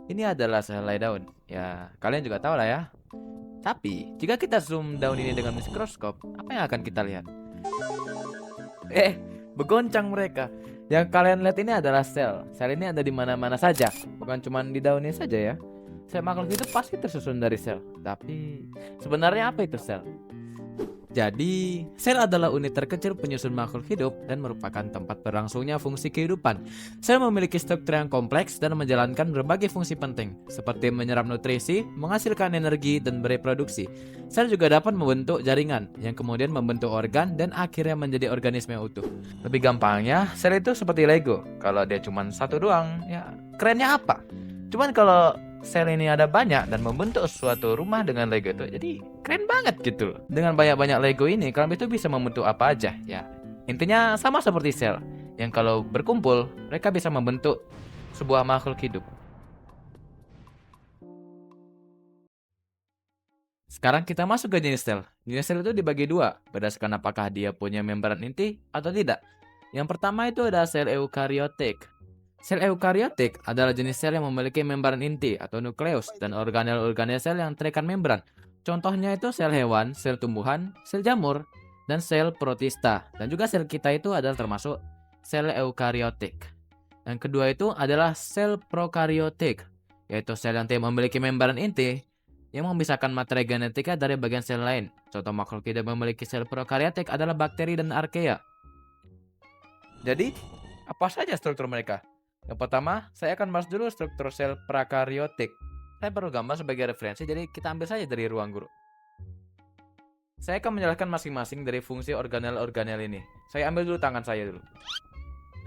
Ini adalah sehelai daun. Ya, kalian juga tahu lah ya. Tapi, jika kita zoom daun ini dengan mikroskop, apa yang akan kita lihat? Bergoncang mereka. Yang kalian lihat ini adalah sel. Sel ini ada di mana-mana saja, bukan cuma di daunnya saja ya. Sel makhluk hidup pasti tersusun dari sel. Tapi, sebenarnya apa itu sel? Jadi, sel adalah unit terkecil penyusun makhluk hidup dan merupakan tempat berlangsungnya fungsi kehidupan. Sel memiliki struktur yang kompleks dan menjalankan berbagai fungsi penting, seperti menyerap nutrisi, menghasilkan energi, dan bereproduksi. Sel juga dapat membentuk jaringan, yang kemudian membentuk organ dan akhirnya menjadi organisme yang utuh. Lebih gampangnya, sel itu seperti Lego. Kalau dia cuma satu doang, ya kerennya apa? Cuman kalau sel ini ada banyak dan membentuk suatu rumah dengan Lego itu, jadi keren banget gitu loh. Dengan banyak-banyak Lego ini, kalian itu bisa membentuk apa aja ya. Intinya sama seperti sel, yang kalau berkumpul, mereka bisa membentuk sebuah makhluk hidup. Sekarang kita masuk ke jenis sel. Jenis sel itu dibagi dua, berdasarkan apakah dia punya membran inti atau tidak. Yang pertama itu ada sel eukariotik. Sel eukariotik adalah jenis sel yang memiliki membran inti atau nukleus dan organel-organel sel yang terikat membran. Contohnya itu sel hewan, sel tumbuhan, sel jamur, dan sel protista. Dan juga sel kita itu adalah termasuk sel eukariotik. Yang kedua itu adalah sel prokariotik, yaitu sel yang tidak memiliki membran inti yang memisahkan materi genetika dari bagian sel lain. Contoh makhluk hidup yang memiliki sel prokariotik adalah bakteri dan archaea. Jadi, apa saja struktur mereka? Yang pertama, saya akan bahas dulu struktur sel prakaryotik. Saya perlu gambar sebagai referensi, jadi kita ambil saja dari ruang guru. Saya akan menjelaskan masing-masing dari fungsi organel-organel ini. Saya ambil dulu tangan saya dulu.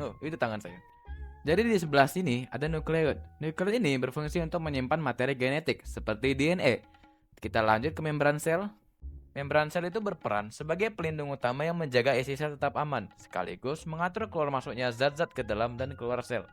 Oh, itu tangan saya. Jadi di sebelah sini ada nukleot. Nukleot ini berfungsi untuk menyimpan materi genetik seperti DNA. Kita lanjut ke membran sel. Membran sel itu berperan sebagai pelindung utama yang menjaga isi sel tetap aman, sekaligus mengatur keluar masuknya zat-zat ke dalam dan keluar sel.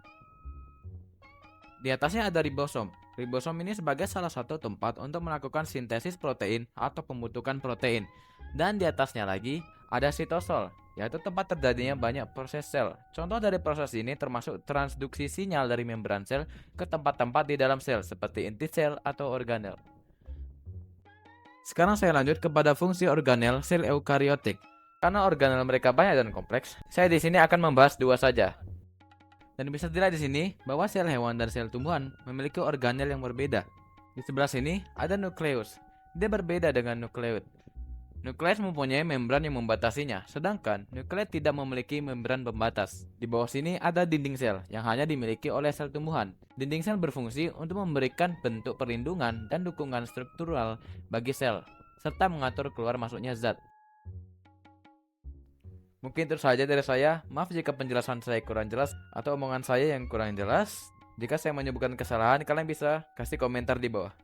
Di atasnya ada ribosom. Ribosom ini sebagai salah satu tempat untuk melakukan sintesis protein atau pembentukan protein. Dan di atasnya lagi ada sitosol, yaitu tempat terjadinya banyak proses sel. Contoh dari proses ini termasuk transduksi sinyal dari membran sel ke tempat-tempat di dalam sel seperti inti sel atau organel. Sekarang saya lanjut kepada fungsi organel sel eukariotik. Karena organel mereka banyak dan kompleks, saya di sini akan membahas dua saja. Dan bisa dilihat di sini bahwa sel hewan dan sel tumbuhan memiliki organel yang berbeda. Di sebelah sini ada nukleus. Dia berbeda dengan nukleus. Nukleus mempunyai membran yang membatasinya, sedangkan nukleus tidak memiliki membran pembatas. Di bawah sini ada dinding sel yang hanya dimiliki oleh sel tumbuhan. Dinding sel berfungsi untuk memberikan bentuk perlindungan dan dukungan struktural bagi sel, serta mengatur keluar masuknya zat. Mungkin itu saja dari saya. Maaf jika penjelasan saya kurang jelas atau omongan saya yang kurang jelas. Jika saya menyebutkan kesalahan, kalian bisa kasih komentar di bawah.